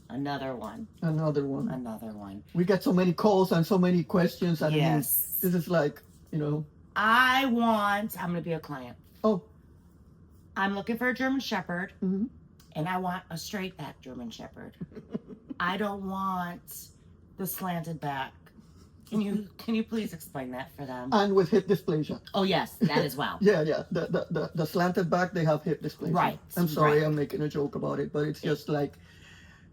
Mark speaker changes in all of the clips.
Speaker 1: Another one.
Speaker 2: Another one.
Speaker 1: Another one.
Speaker 2: We get so many calls and so many questions. And
Speaker 1: yes.
Speaker 2: This is like,
Speaker 1: I'm going to be a client.
Speaker 2: Oh.
Speaker 1: I'm looking for a German Shepherd.
Speaker 2: Mm-hmm.
Speaker 1: And I want a straight back German Shepherd. I don't want the slanted back. Can you please explain that for them?
Speaker 2: And with hip dysplasia.
Speaker 1: Oh yes, that as well.
Speaker 2: yeah. The slanted back, they have hip dysplasia.
Speaker 1: Right.
Speaker 2: I'm sorry,
Speaker 1: right.
Speaker 2: I'm making a joke about it, but it's just like,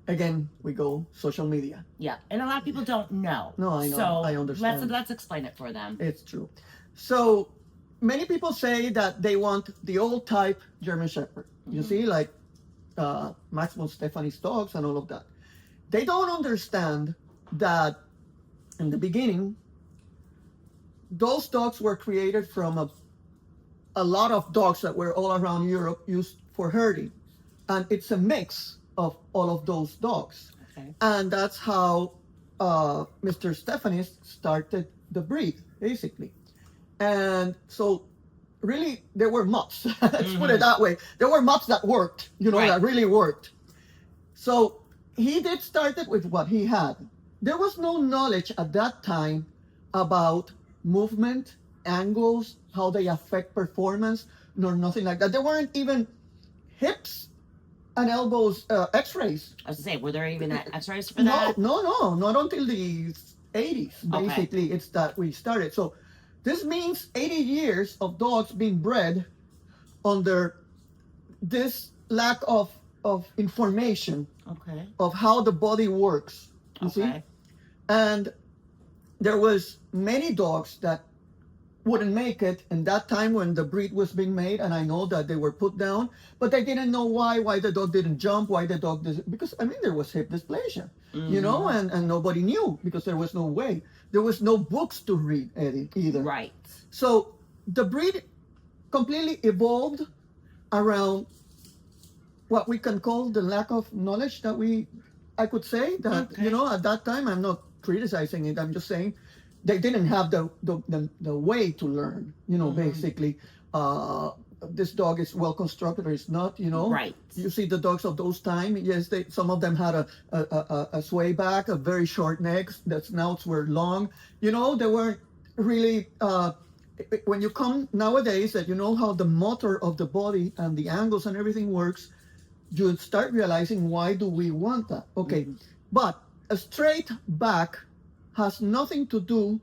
Speaker 2: again, we go social media.
Speaker 1: Yeah, and a lot of people don't know.
Speaker 2: No, I know.
Speaker 1: So
Speaker 2: I understand.
Speaker 1: Let's explain it for them.
Speaker 2: It's true. So many people say that they want the old type German Shepherd. You see, like Maximum Stephanie's dogs and all of that. They don't understand that in the beginning, those dogs were created from a lot of dogs that were all around Europe used for herding. And it's a mix of all of those dogs.
Speaker 1: Okay.
Speaker 2: And that's how Mr. Stephanie started the breed, basically. And so really, there were mutts. Let's put it that way. There were mutts that worked,
Speaker 1: right.
Speaker 2: that really worked. So he did start it with what he had. There was no knowledge at that time about movement, angles, how they affect performance, nor nothing like that. There weren't even hips and elbows x-rays.
Speaker 1: I was going to say, were there even x-rays for that?
Speaker 2: No, not until the 80s. Basically,
Speaker 1: okay.
Speaker 2: It's that we started. So this means 80 years of dogs being bred under this lack of information of how the body works. You see? And there was many dogs that wouldn't make it in that time when the breed was being made, and I know that they were put down, but they didn't know why the dog didn't jump, why the dog didn't, because there was hip dysplasia, and nobody knew because there was no way. There was no books to read, Eddie, either.
Speaker 1: Right.
Speaker 2: So the breed completely evolved around what we can call the lack of knowledge I could say that, at that time, I'm not criticizing it, I'm just saying they didn't have the way to learn, basically. This dog is well constructed or it's not,
Speaker 1: Right.
Speaker 2: You see the dogs of those times, yes, some of them had a sway back, a very short neck, the snouts were long. They weren't really, when you come nowadays that you know how the motor of the body and the angles and everything works, you start realizing why do we want that. Okay, but a straight back has nothing to do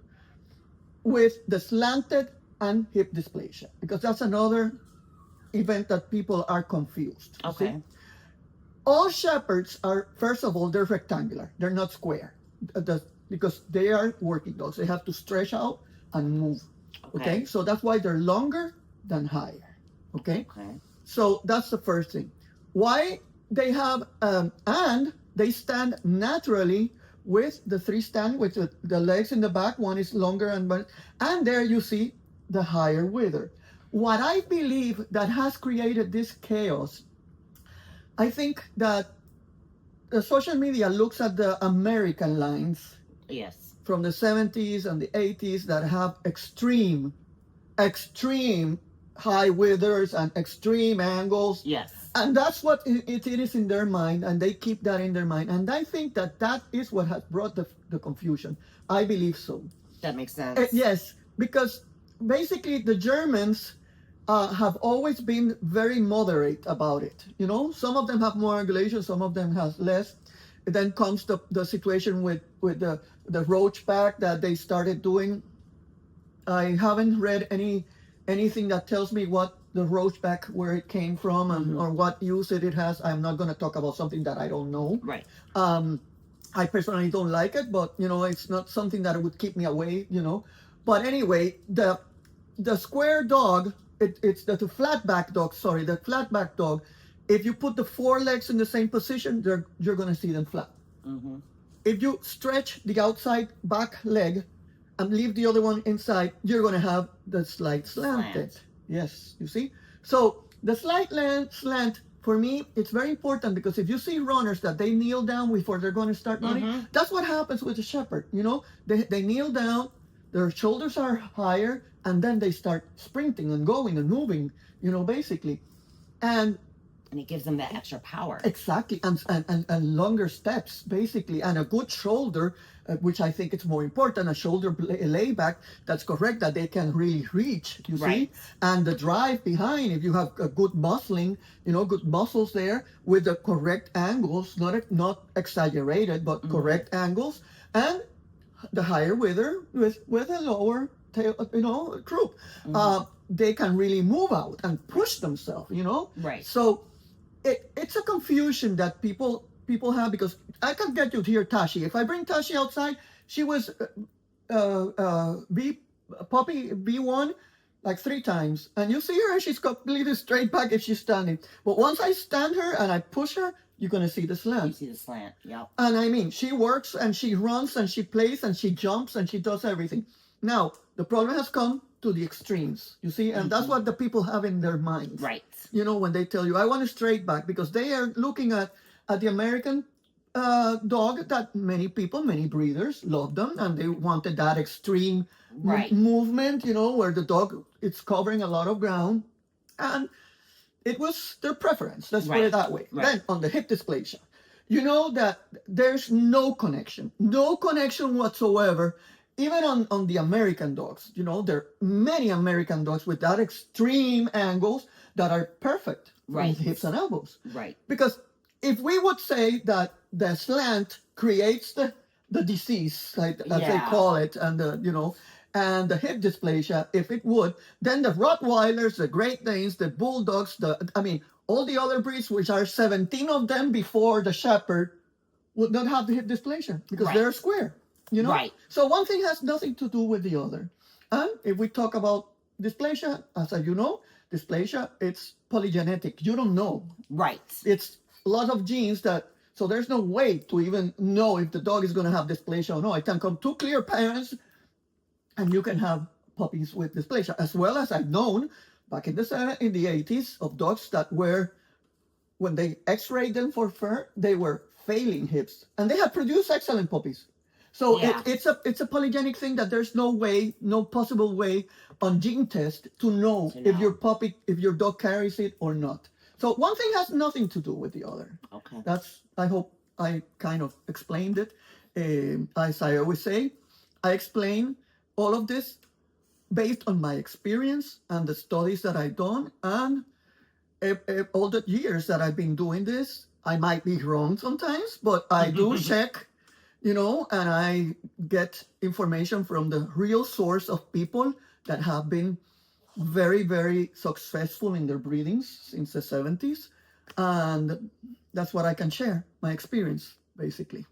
Speaker 2: with the slanted and hip dysplasia, because that's another event that people are confused.
Speaker 1: Okay.
Speaker 2: See? All shepherds are, first of all, they're rectangular. They're not square, because they are working dogs. They have to stretch out and move. Okay? So that's why they're longer than higher. Okay? So that's the first thing. Why they have, and they stand naturally with the three stand, with the legs in the back. One is longer, and there you see the higher wither. What I believe that has created this chaos, I think that the social media looks at the American lines from the 70s and the 80s that have extreme high withers and extreme angles.
Speaker 1: Yes.
Speaker 2: And that's what it is in their mind, and they keep that in their mind. And I think that is what has brought the confusion. I believe so.
Speaker 1: That makes sense.
Speaker 2: Yes, because basically the Germans have always been very moderate about it. Some of them have more angulation, some of them has less. Then comes the situation with the roach back that they started doing. I haven't read anything that tells me what the roachback, where it came from, and or what use it has. I'm not going to talk about something that I don't know.
Speaker 1: Right.
Speaker 2: I personally don't like it, but it's not something that would keep me away. But anyway, the square dog, it's the flatback dog. Sorry, the flatback dog. If you put the four legs in the same position, you're going to see them flat. If you stretch the outside back leg and leave the other one inside, you're going to have the slight slanted. Yes, you see? So the slight slant, for me, it's very important, because if you see runners that they kneel down before they're going to start running, that's what happens with the shepherd. They kneel down, their shoulders are higher, and then they start sprinting and going and moving, basically. And
Speaker 1: And it gives them that extra power.
Speaker 2: Exactly, and longer steps, basically, and a good shoulder, which I think it's more important, a shoulder layback that's correct, that they can really reach, you see? And the drive behind, if you have a good muscling, good muscles there with the correct angles, not exaggerated, but correct angles, and the higher wither with a lower tail, croup. They can really move out and push themselves,
Speaker 1: Right.
Speaker 2: So it's a confusion that people have, because I can get you to hear Tashi. If I bring Tashi outside, she was puppy B1 like 3 times, and you see her, she's completely straight back if she's standing. But once I stand her and I push her, you're gonna see the slant.
Speaker 1: You see the slant, yep.
Speaker 2: And I mean, she works and she runs and she plays and she jumps and she does everything. Now the problem has come to the extremes, you see, and that's what the people have in their minds.
Speaker 1: Right.
Speaker 2: When they tell you, I want a straight back, because they are looking at the American dog that many breeders love them, and they wanted that extreme movement, where the dog is covering a lot of ground, and it was their preference. Let's put it that way. Then on the hip dysplasia, that there's no connection whatsoever. Even on the American dogs, there are many American dogs with that extreme angles that are perfect with hips and elbows.
Speaker 1: Right.
Speaker 2: Because if we would say that the slant creates the disease, as they call it, and and the hip dysplasia, if it would, then the Rottweilers, the Great Danes, the Bulldogs, all the other breeds, which are 17 of them before the Shepherd, would not have the hip dysplasia, because they're square.
Speaker 1: Right.
Speaker 2: So one thing has nothing to do with the other. And if we talk about dysplasia, dysplasia, it's polygenetic. You don't know.
Speaker 1: Right.
Speaker 2: It's a lot of genes so there's no way to even know if the dog is going to have dysplasia or not. It can come 2 clear parents, and you can have puppies with dysplasia, as well as I've known back in the 80s of dogs that were, when they x-rayed them for fur, they were failing hips, and they had produced excellent puppies. So it's a polygenic thing that there's no possible way on gene test to know if your dog carries it or not. So one thing has nothing to do with the other.
Speaker 1: Okay.
Speaker 2: I hope I kind of explained it. As I always say, I explain all of this based on my experience and the studies that I've done, and all the years that I've been doing this. I might be wrong sometimes, but I do check. And I get information from the real source of people that have been very, very successful in their breedings since the 70s. And that's what I can share, my experience, basically.